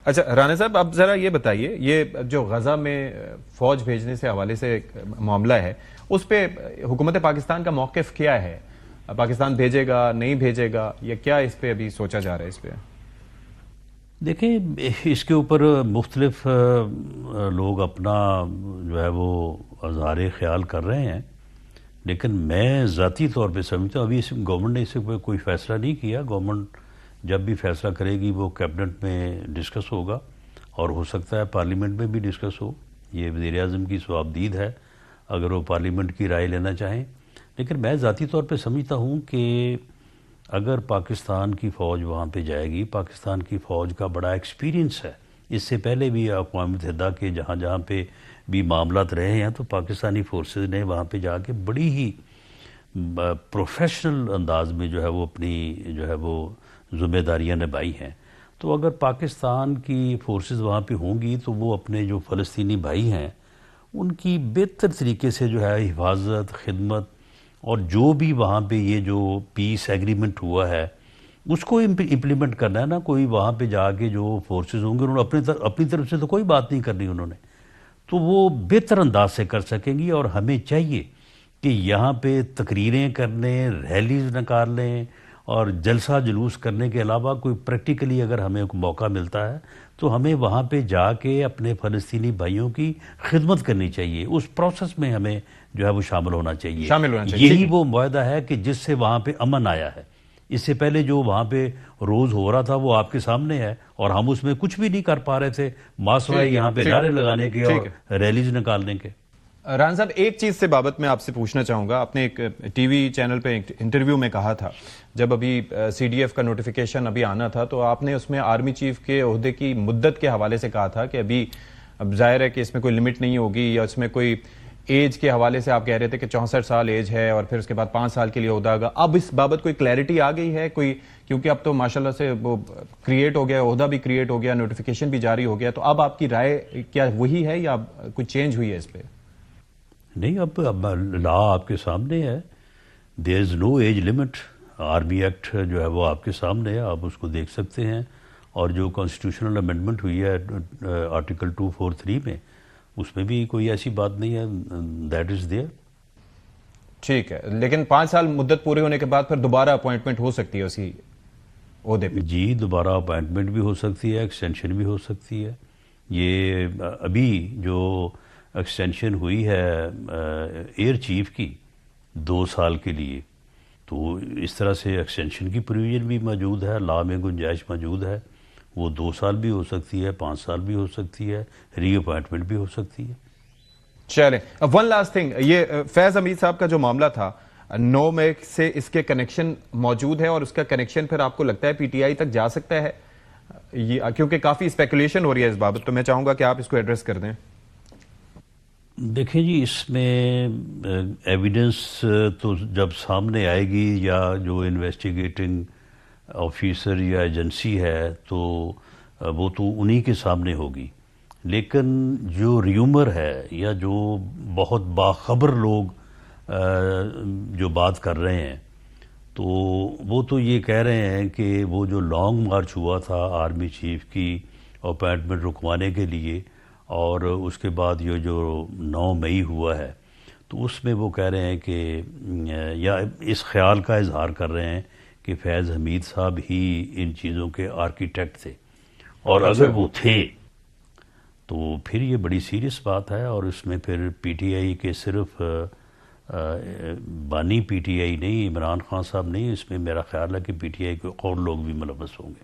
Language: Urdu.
اچھا رانا صاحب، اب ذرا یہ بتائیے، یہ جو غزہ میں فوج بھیجنے سے حوالے سے ایک معاملہ ہے، اس پہ حکومت پاکستان کا موقف کیا ہے؟ پاکستان بھیجے گا، نہیں بھیجے گا، یا کیا اس پہ ابھی سوچا جا رہا ہے اس پہ؟ دیکھیں، اس کے اوپر مختلف لوگ اپنا جو ہے وہ اظہار خیال کر رہے ہیں، لیکن میں ذاتی طور پہ سمجھتا ہوں ابھی گورنمنٹ نے اس پہ کوئی فیصلہ نہیں کیا. گورنمنٹ جب بھی فیصلہ کرے گی وہ کیبنٹ میں ڈسکس ہوگا، اور ہو سکتا ہے پارلیمنٹ میں بھی ڈسکس ہو. یہ وزیر اعظم کی صوابدید ہے اگر وہ پارلیمنٹ کی رائے لینا چاہیں. لیکن میں ذاتی طور پہ سمجھتا ہوں کہ اگر پاکستان کی فوج وہاں پہ جائے گی، پاکستان کی فوج کا بڑا ایکسپیرینس ہے. اس سے پہلے بھی اقوام متحدہ کے جہاں پہ بھی معاملات رہے ہیں تو پاکستانی فورسز نے وہاں پہ جا کے بڑی ہی پروفیشنل انداز میں جو ہے وہ اپنی جو ہے وہ ذمہ داریاں نبھائی ہیں. تو اگر پاکستان کی فورسز وہاں پہ ہوں گی تو وہ اپنے جو فلسطینی بھائی ہیں ان کی بہتر طریقے سے جو ہے حفاظت، خدمت، اور جو بھی وہاں پہ یہ جو پیس ایگریمنٹ ہوا ہے اس کو امپلیمنٹ کرنا ہے نا. کوئی وہاں پہ جا کے جو فورسز ہوں گے انہوں نے اپنی طرف سے تو کوئی بات نہیں کرنی انہوں نے، تو وہ بہتر انداز سے کر سکیں گی. اور ہمیں چاہیے کہ یہاں پہ تقریریں کرنے، ریلیز نکالنے اور جلسہ جلوس کرنے کے علاوہ کوئی پریکٹیکلی اگر ہمیں موقع ملتا ہے تو ہمیں وہاں پہ جا کے اپنے فلسطینی بھائیوں کی خدمت کرنی چاہیے. اس پروسیس میں ہمیں جو ہے وہ شامل ہونا چاہیے. یہی وہ معاہدہ ہے کہ جس سے وہاں پہ امن آیا ہے. اس سے پہلے جو وہاں پہ روز ہو رہا تھا وہ آپ کے سامنے ہے، اور ہم اس میں کچھ بھی نہیں کر پا رہے تھے ماسوائے یہاں پہ نعرے لگانے کے اور ریلیز نکالنے کے. رانا صاحب، ایک چیز سے بابت میں آپ سے پوچھنا چاہوں گا. آپ نے ایک ٹی وی چینل پہ ایک انٹرویو میں کہا تھا، جب ابھی سی ڈی ایف کا نوٹیفیکیشن ابھی آنا تھا تو آپ نے اس میں آرمی چیف کے عہدے کی مدت کے حوالے سے کہا تھا کہ اب ظاہر ہے کہ اس میں کوئی لمٹ نہیں ہوگی، یا اس میں کوئی ایج کے حوالے سے آپ کہہ رہے تھے کہ 64 سال ایج ہے اور پھر اس کے بعد 5 سال کے لیے عہدہ ہوگا. اب اس بابت کوئی کلیئرٹی آ گئی ہے کوئی؟ کیونکہ اب تو ماشاءاللہ سے وہ کریٹ ہو گیا، عہدہ بھی کریٹ ہو گیا، نوٹیفیکیشن بھی جاری ہو گیا. تو اب آپ کی رائے کیا وہی ہے یا کوئی چینج ہوئی ہے اس پہ؟ نہیں، اب لا آپ کے سامنے ہے. دیر از نو ایج لمٹ. آرمی ایکٹ جو ہے وہ آپ کے سامنے ہے، آپ اس کو دیکھ سکتے ہیں. اور جو کانسٹیٹیوشنل امینڈمنٹ ہوئی ہے آرٹیکل 243 میں، اس میں بھی کوئی ایسی بات نہیں ہے. That is there. ٹھیک ہے، لیکن 5 سال مدت پورے ہونے کے بعد پھر دوبارہ اپوائنٹمنٹ ہو سکتی ہے اسی عہدے پہ؟ جی، دوبارہ اپوائنٹمنٹ بھی ہو سکتی ہے، ایکسٹینشن بھی ہو سکتی ہے. یہ ابھی جو ایکسٹینشن ہوئی ہے ایئر چیف کی 2 سال کے لیے، تو اس طرح سے ایکسٹینشن کی پروویژن بھی موجود ہے، لا میں گنجائش موجود ہے. وہ 2 سال بھی ہو سکتی ہے، 5 سال بھی ہو سکتی ہے، ری اپوائنٹمنٹ بھی ہو سکتی ہے. چلیں، ون لاسٹ تھنگ، یہ فیض حمید صاحب کا جو معاملہ تھا 9 مئی سے اس کے کنیکشن موجود ہے، اور اس کا کنیکشن پھر آپ کو لگتا ہے پی ٹی آئی تک جا سکتا ہے؟ کیونکہ کافی اسپیکولیشن ہو رہی ہے اس بابت، تو میں چاہوں گا کہ آپ اس کو ایڈریس کر دیں. دیکھیں جی، اس میں ایویڈنس تو جب سامنے آئے گی، یا جو انویسٹیگیٹنگ آفیسر یا ایجنسی ہے تو وہ تو انہی کے سامنے ہوگی. لیکن جو ریومر ہے یا جو بہت باخبر لوگ جو بات کر رہے ہیں، تو وہ تو یہ کہہ رہے ہیں کہ وہ جو لانگ مارچ ہوا تھا آرمی چیف کی اپائنٹمنٹ رکوانے کے لیے، اور اس کے بعد یہ جو 9 مئی ہوا ہے، تو اس میں وہ کہہ رہے ہیں کہ یا اس خیال کا اظہار کر رہے ہیں کہ فیض حمید صاحب ہی ان چیزوں کے آرکیٹیکٹ تھے. اور اگر وہ تھے تو پھر یہ بڑی سیریس بات ہے. اور اس میں پھر پی ٹی آئی کے صرف بانی پی ٹی آئی نہیں، عمران خان صاحب نہیں، اس میں میرا خیال ہے کہ پی ٹی آئی کے اور لوگ بھی ملوث ہوں گے.